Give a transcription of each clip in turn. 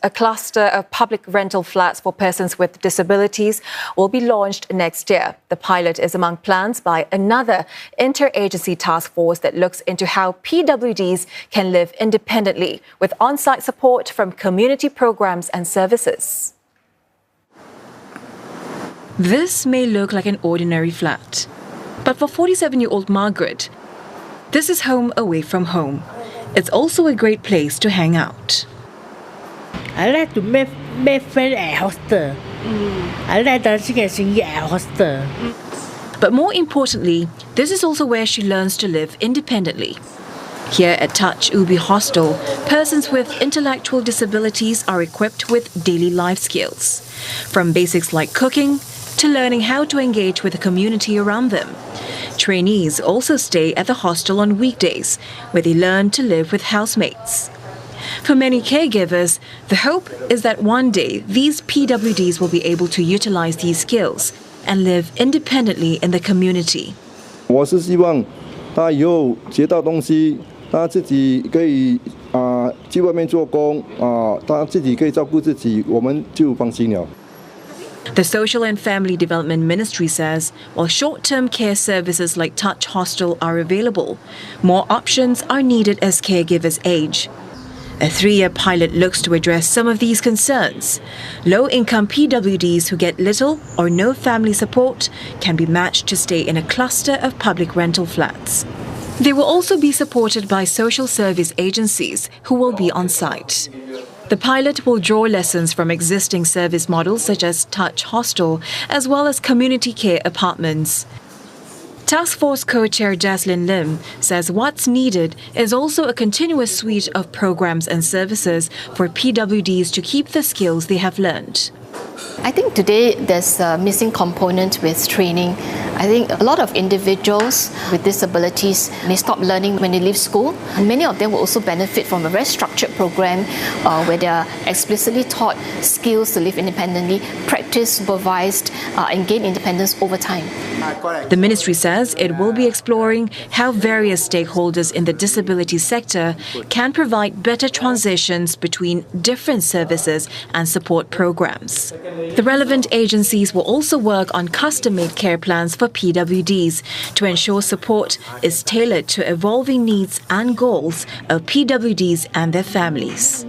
A cluster of public rental flats for persons with disabilities will be launched next year. The pilot is among plans by another interagency task force that looks into how PWDs can live independently with on-site support from community programs and services. This may look like an ordinary flat, but for 47-year-old Margaret, this is home away from home. It's also a great place to hang out. I like to make friends at hostel. I like dancing and singing at hostel. But more importantly, this is also where she learns to live independently. Here at Touch Ubi Hostel, persons with intellectual disabilities are equipped with daily life skills, from basics like cooking to learning how to engage with the community around them. Trainees also stay at the hostel on weekdays, where they learn to live with housemates. For many caregivers, the hope is that one day these PWDs will be able to utilize these skills and live independently in the community. 我是希望他以后学到东西，他自己可以去外面做工他自己可以照顾自己，我们就放心了。 The Social and Family Development Ministry says while short-term care services like Touch Hostel are available, more options are needed as caregivers age. A 3-year pilot looks to address some of these concerns. Low-income PWDs who get little or no family support can be matched to stay in a cluster of public rental flats. They will also be supported by social service agencies who will be on site. The pilot will draw lessons from existing service models such as Touch Hostel, as well as community care apartments. Taskforce co-chair Jaslyn Lim says what's needed is also a continuous suite of programs and services for PWDs to keep the skills they have learned. I think today there's a missing component with training. I think a lot of individuals with disabilities may stop learning when they leave school. And many of them will also benefit from a very structured program where they are explicitly taught skills to live independently, practice, supervised, and gain independence over time. The ministry says it will be exploring how various stakeholders in the disability sector can provide better transitions between different services and support programs. The relevant agencies will also work on custom-made care plans for PWDs to ensure support is tailored to evolving needs and goals of PWDs and their families.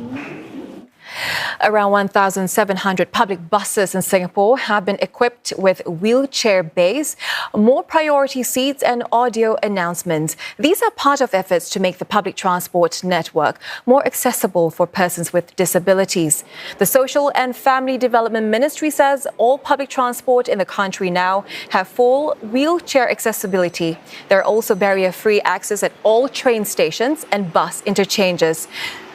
Around 1,700 public buses in Singapore have been equipped with wheelchair bays, more priority seats and audio announcements. These are part of efforts to make the public transport network more accessible for persons with disabilities. The Social and Family Development Ministry says all public transport in the country now have full wheelchair accessibility. There are also barrier-free access at all train stations and bus interchanges.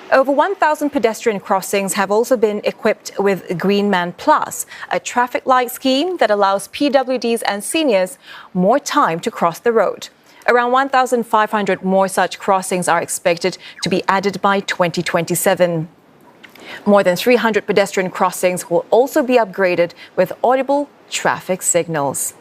Over 1,000 pedestrian crossings have also been equipped with Green Man Plus, a traffic light scheme that allows PWDs and seniors more time to cross the road. Around 1,500 more such crossings are expected to be added by 2027. More than 300 pedestrian crossings will also be upgraded with audible traffic signals.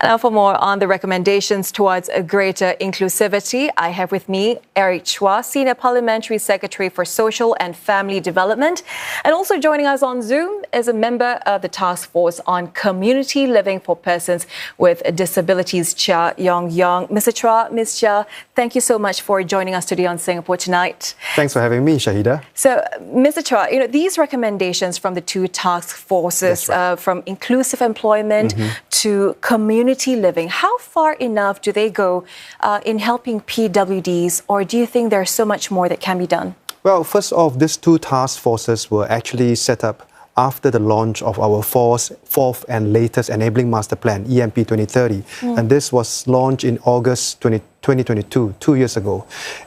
Now, for more on the recommendations towards a greater inclusivity, I have with me Eric Chua, Senior Parliamentary Secretary for Social and Family Development. And also joining us on Zoom is a member of the Taskforce on Community Living for Persons with Disabilities, Chia Yong Yong. Mr. Chua, Ms. Chia, thank you so much for joining us today on Singapore Tonight. Thanks for having me, Syahida. So, Mr. Chua, these recommendations from the two task forces, from inclusive employment to community living, how far enough do they go in helping PWDs, or do you think there's so much more that can be done? Well, first off, these two task forces were actually set up after the launch of our fourth and latest Enabling Master Plan, EMP 2030. And this was launched in August 2022, 2 years ago.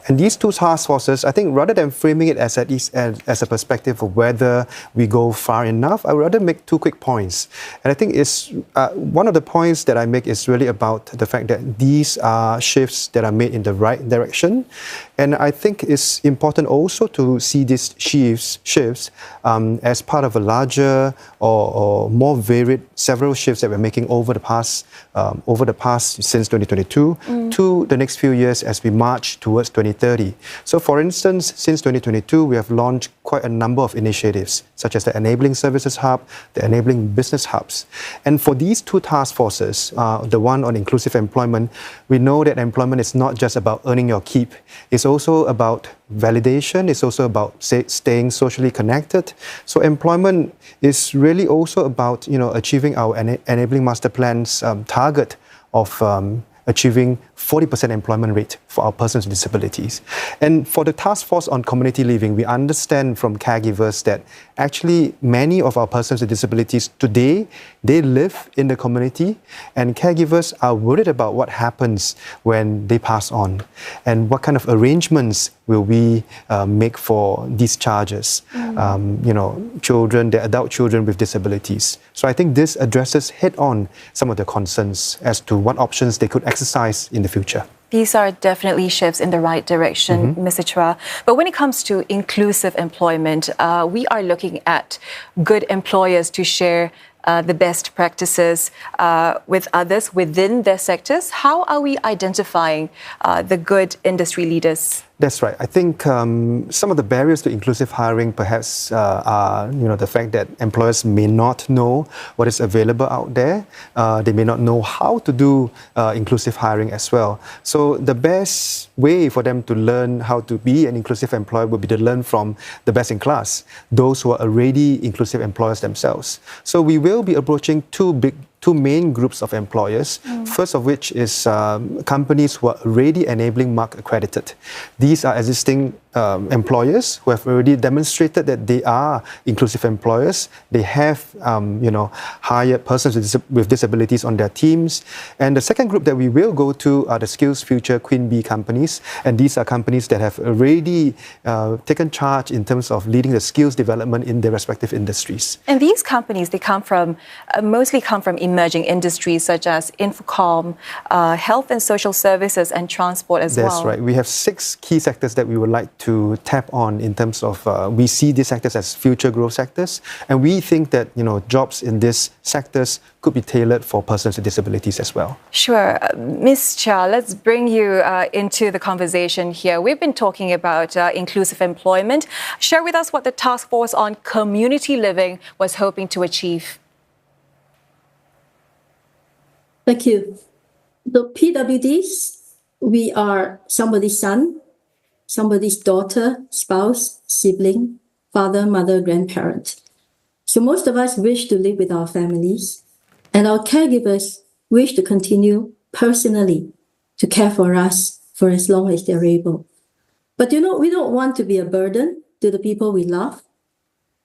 And these two task forces, I think rather than framing it as a perspective of whether we go far enough, I would rather make two quick points. And I think it's one of the points that I make is really about the fact that these are shifts that are made in the right direction. And I think it's important also to see these shifts as part of a larger or more varied several shifts that we're making over the past since 2022 to the next few years as we march towards 2030. So for instance, since 2022, we have launched quite a number of initiatives, such as the Enabling Services Hub, the Enabling Business Hubs. And for these two task forces, the one on inclusive employment, we know that employment is not just about earning your keep. It's also about validation. It's also about staying socially connected. So employment is really also about achieving our Enabling Master Plan's target of achieving 40% employment rate for our persons with disabilities. And for the task force on community living, we understand from caregivers that actually many of our persons with disabilities today, they live in the community, and caregivers are worried about what happens when they pass on and what kind of arrangements will we make for these charges, children, the adult children with disabilities. So I think this addresses head-on some of the concerns as to what options they could exercise in the future. These are definitely shifts in the right direction, Mr. Chua. But when it comes to inclusive employment, we are looking at good employers to share the best practices with others within their sectors. How are we identifying the good industry leaders? That's right. I think some of the barriers to inclusive hiring perhaps are the fact that employers may not know what is available out there. They may not know how to do inclusive hiring as well. So the best way for them to learn how to be an inclusive employer would be to learn from the best in class, those who are already inclusive employers themselves. So we will be approaching two main groups of employers, first of which is companies who are already enabling mark accredited. These are existing employers who have already demonstrated that they are inclusive employers. They have hired persons with disabilities on their teams. And the second group that we will go to are the Skills Future Queen Bee companies. And these are companies that have already taken charge in terms of leading the skills development in their respective industries. And these companies, they mostly come from emerging industries such as Infocom, health and social services, and transport as well. That's right. We have 6 key sectors that we would like to tap on in terms of, we see these sectors as future growth sectors, and we think that jobs in these sectors could be tailored for persons with disabilities as well. Sure. Ms. Chia, let's bring you into the conversation here. We've been talking about inclusive employment. Share with us what the Task Force on Community Living was hoping to achieve. Thank you. The PWDs, we are somebody's son, somebody's daughter, spouse, sibling, father, mother, grandparent. So most of us wish to live with our families, and our caregivers wish to continue personally to care for us for as long as they're able. But we don't want to be a burden to the people we love.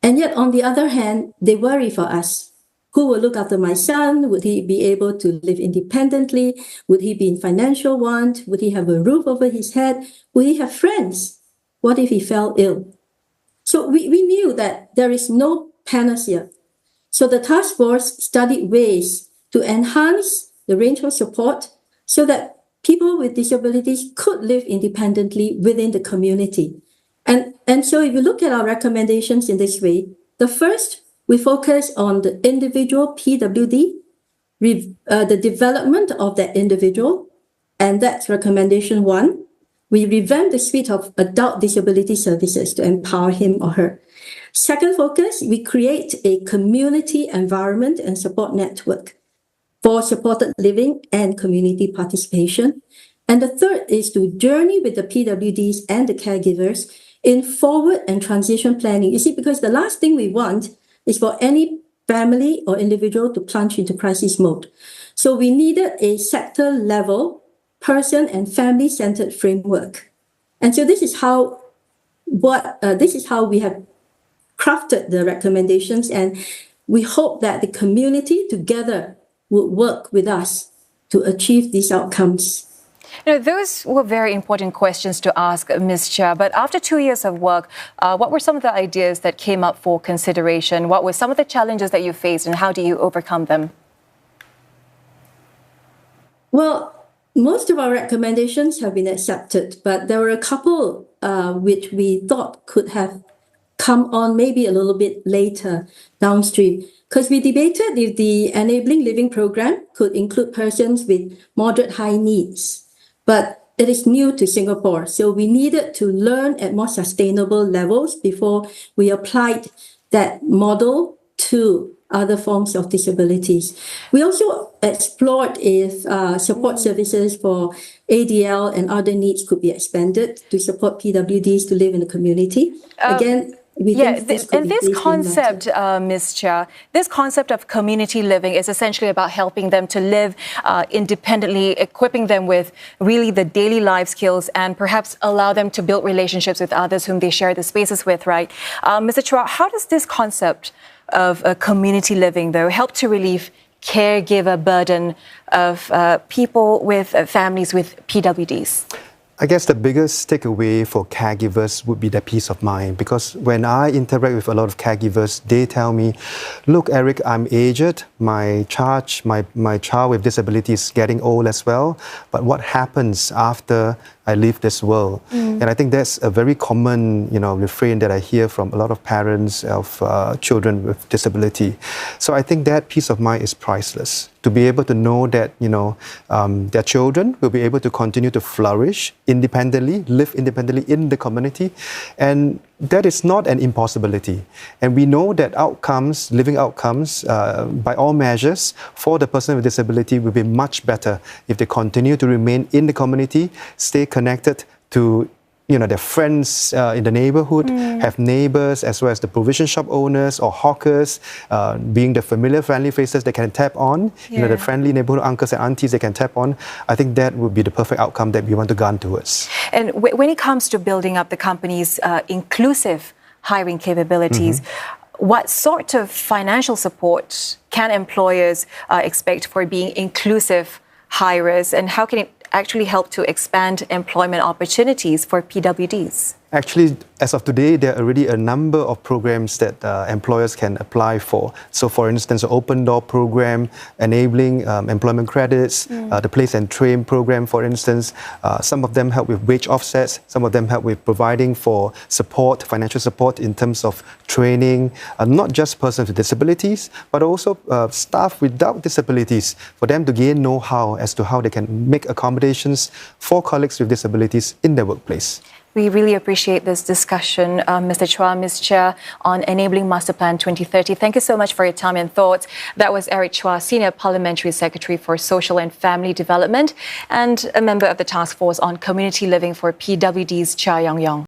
And yet, on the other hand, they worry for us. Who will look after my son? Would he be able to live independently? Would he be in financial want? Would he have a roof over his head? Would he have friends? What if he fell ill? So we knew that there is no panacea. So the task force studied ways to enhance the range of support so that people with disabilities could live independently within the community. And so if you look at our recommendations in this way, the first, we focus on the individual PWD, the development of that individual, and that's recommendation 1. We revamp the suite of adult disability services to empower him or her. Second focus, we create a community environment and support network for supported living and community participation. And the third is to journey with the PWDs and the caregivers in forward and transition planning. You see, because the last thing we want is for any family or individual to plunge into crisis mode. So we needed a sector-level, person and family-centered framework. And so this is how we have crafted the recommendations, and we hope that the community together would work with us to achieve these outcomes. Those were very important questions to ask, Ms. Chia. But after 2 years of work, what were some of the ideas that came up for consideration? What were some of the challenges that you faced, and how do you overcome them? Well, most of our recommendations have been accepted, but there were a couple which we thought could have come on maybe a little bit later downstream. Because we debated if the Enabling Living Program could include persons with moderate high needs. But it is new to Singapore, so we needed to learn at more sustainable levels before we applied that model to other forms of disabilities. We also explored if support services for ADL and other needs could be expanded to support PWDs to live in the community. Again, we think this could be this concept, Ms. Chia, this concept of community living is essentially about helping them to live independently, equipping them with really the daily life skills and perhaps allow them to build relationships with others whom they share the spaces with, right? Mr. Chua, how does this concept of community living, though, help to relieve caregiver burden of people with families with PWDs? I guess the biggest takeaway for caregivers would be the peace of mind, because when I interact with a lot of caregivers, they tell me, look, Eric, I'm aged, my child with disability is getting old as well, but what happens after I leave this world? And I think that's a very common, refrain that I hear from a lot of parents of children with disability. So I think that peace of mind is priceless. To be able to know that, their children will be able to continue to flourish independently, live independently in the community. And that is not an impossibility. And we know that living outcomes, by all measures, for the person with disability will be much better if they continue to remain in the community, stay connected to their friends in the neighborhood, have neighbors as well as the provision shop owners or hawkers, being the familiar friendly faces they can tap on, the friendly neighborhood uncles and aunties they can tap on. I think that would be the perfect outcome that we want to gun towards. And when it comes to building up the company's inclusive hiring capabilities, what sort of financial support can employers expect for being inclusive hirers, and how can it actually help to expand employment opportunities for PWDs? Actually, as of today, there are already a number of programs that employers can apply for. So, for instance, the Open Door program, enabling employment credits, the Place and Train program, for instance. Some of them help with wage offsets. Some of them help with providing for support, financial support in terms of training, not just persons with disabilities, but also staff without disabilities, for them to gain know-how as to how they can make accommodations for colleagues with disabilities in their workplace. We really appreciate this discussion, Mr. Chua, Ms. Chia, on Enabling Master Plan 2030. Thank you so much for your time and thoughts. That was Eric Chua, Senior Parliamentary Secretary for Social and Family Development and a member of the Taskforce on Community Living for PWDs, Chia Yong Yong.